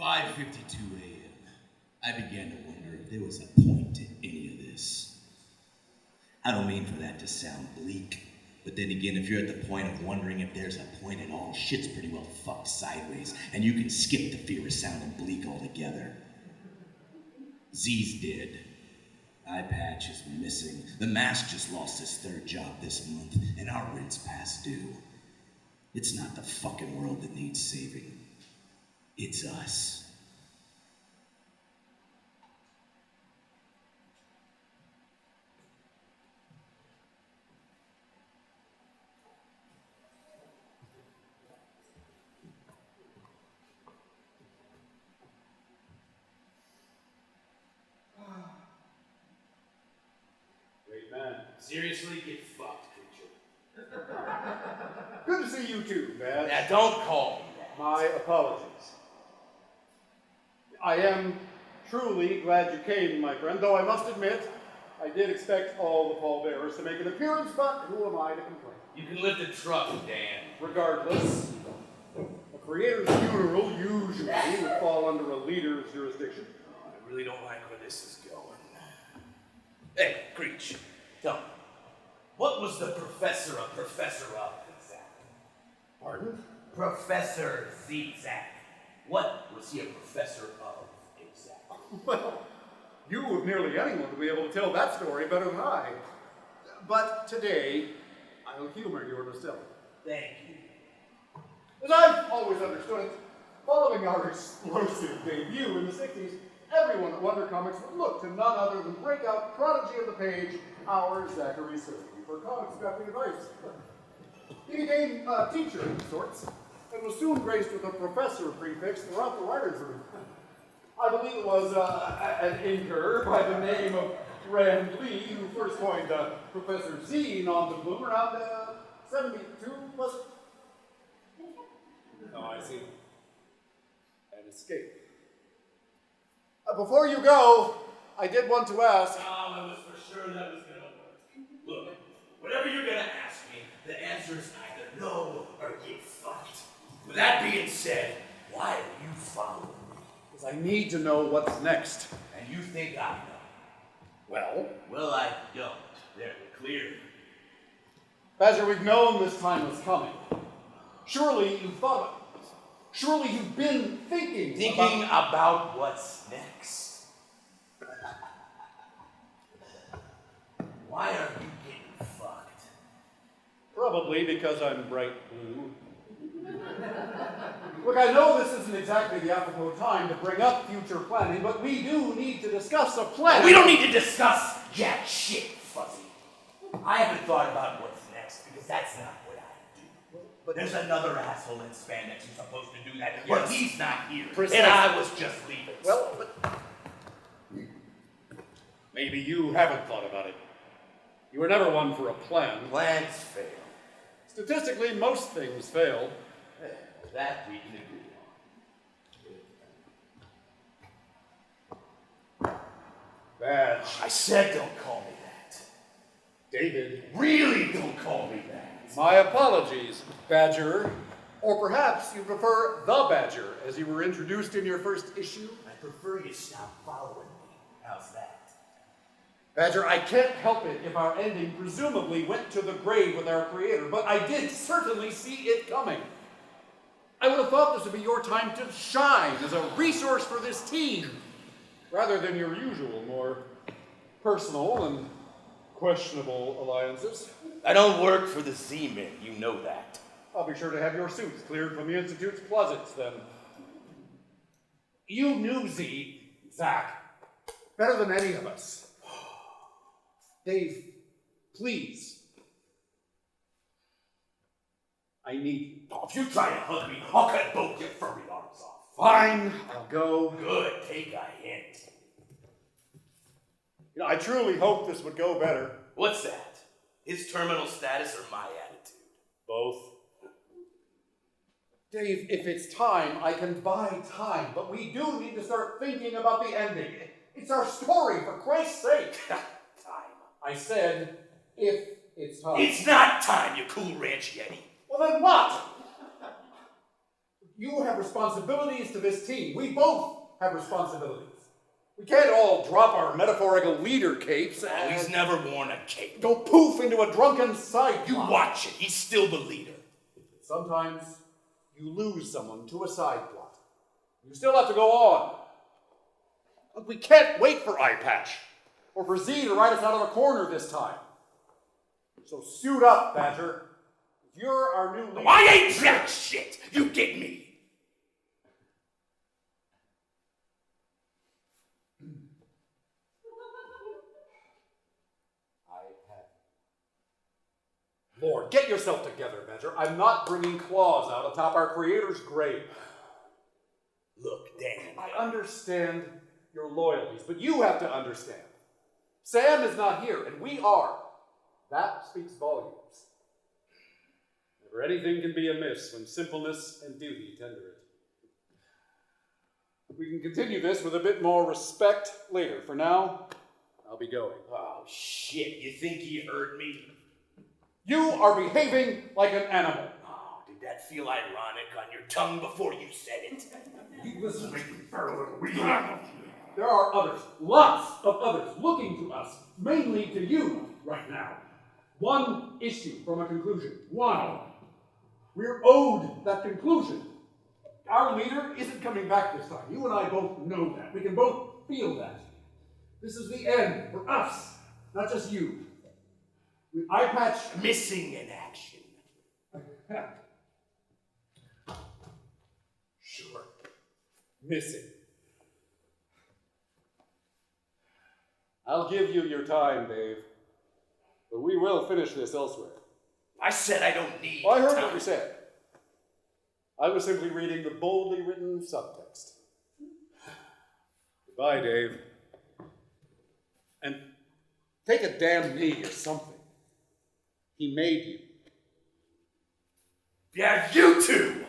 At 5:52 a.m., I began to wonder if there was a point to any of this. I don't mean for that to sound bleak, but then again, if you're at the point of wondering if there's a point at all, shit's pretty well fucked sideways, and you can skip the fear of sounding bleak altogether. Z's dead. Eye patch is missing. The mask just lost his third job this month, and our rent's past due. It's not the fucking world that needs saving. It's us. Seriously, get fucked, creature. Good to see you too, Badge. Now, don't call me that. My apologies. I am truly glad you came, my friend, though I must admit, I did expect all the pallbearers to make an appearance, but who am I to complain? You can lift a truck, Dan. Regardless, a creator's funeral usually would fall under a leader's jurisdiction. Oh, I really don't like where this is going. Hey, Creech, tell me. What was the professor of exactly? Pardon? Professor Zigzag. What was he a professor of exactly? Well, you of nearly anyone will be able to tell that story better than I. But today, I'll humor your nostalgia. Thank you. As I've always understood it, following our explosive debut in the 60s, everyone at Wonder Comics would look to none other than breakout prodigy of the page, our Zachary Sirleaf, for comics crafting advice. He became a teacher of sorts, and was soon graced with a professor prefix throughout the writer's room. I believe it was an inker by the name of Rand Lee who first coined Professor Z non-bloom around 72, was it? Oh, I see. An escape. Before you go, I did want to ask. Oh, I was for sure that was gonna work. Look, whatever you're gonna ask me, the answer is either no or get fucked. With that being said, why are you following me? Because I need to know what's next. And you think I know? Well? Well, I don't. There, clear. Badger, we've known this time was coming. Surely you've thought of it. Surely you've been thinking about what's next. Why are you getting fucked? Probably because I'm bright blue. Look, I know this isn't exactly the apropos time to bring up future planning, but we do need to discuss a plan. We don't need to discuss jack shit, Fuzzy. I haven't thought about what's next because that's not what I do. But there's another asshole in spandex who's supposed to do that, but he's not here. Precisely. And I was just leaving. Well, but maybe you haven't thought about it. You were never one for a plan. Plans fail. Statistically, most things fail. That we can agree on. Badge. I said don't call me that. David. Really don't call me that. My apologies, Badger. Or perhaps you prefer the Badger, as you were introduced in your first issue? I prefer you stop following me. How's that? Badger, I can't help it if our ending presumably went to the grave with our creator, but I did certainly see it coming. I would have thought this would be your time to shine as a resource for this team, rather than your usual, more personal and questionable alliances. I don't work for the Z-Men, you know that. I'll be sure to have your suits cleared from the Institute's closets, then. You knew Zach, better than any of us. Dave, please. I need you. Oh, if you try to hug me, I'll cut both your furry arms off. Fine, I'll go. Good, take a hint. You know, I truly hoped this would go better. What's that? His terminal status or my attitude? Both. Dave, if it's time, I can buy time, but we do need to start thinking about the ending. It's our story, for Christ's sake. Time. I said, if it's time. It's not time, you cool ranch yeti. Well, then what? You have responsibilities to this team. We both have responsibilities. We can't all drop our metaphorical leader capes Oh, and he's never worn a cape. go poof into a drunken side You plot. watch it. He's still the leader. Sometimes you lose someone to a side plot. You still have to go on. But we can't wait for Eye Patch or for Z to ride us out of a corner this time. So suit up, Badger. You're our new leader. I ain't jack shit. You get me. Lord, get yourself together, Badger. I'm not bringing claws out atop our creator's grave. Look, Dan. I understand your loyalties, but you have to understand. Sam is not here, and we are. That speaks volumes. Never anything can be amiss when simpleness and duty tender it. We can continue this with a bit more respect later. For now, I'll be going. Oh, shit. You think he heard me? You are behaving like an animal. Oh, did that feel ironic on your tongue before you said it? Listen, there are others, lots of others, looking to us, mainly to you right now. One issue from a conclusion. One. We're owed that conclusion. Our leader isn't coming back this time. You and I both know that. We can both feel that. This is the end for us, not just you. With Eye Patch Missing in action. Sure. Missing. I'll give you your time, Dave. But we will finish this elsewhere. I said I don't need Well, I heard time. what you said. I was simply reading the boldly written subtext. Goodbye, Dave. And take a damn knee or something. He made you. Yeah, you two!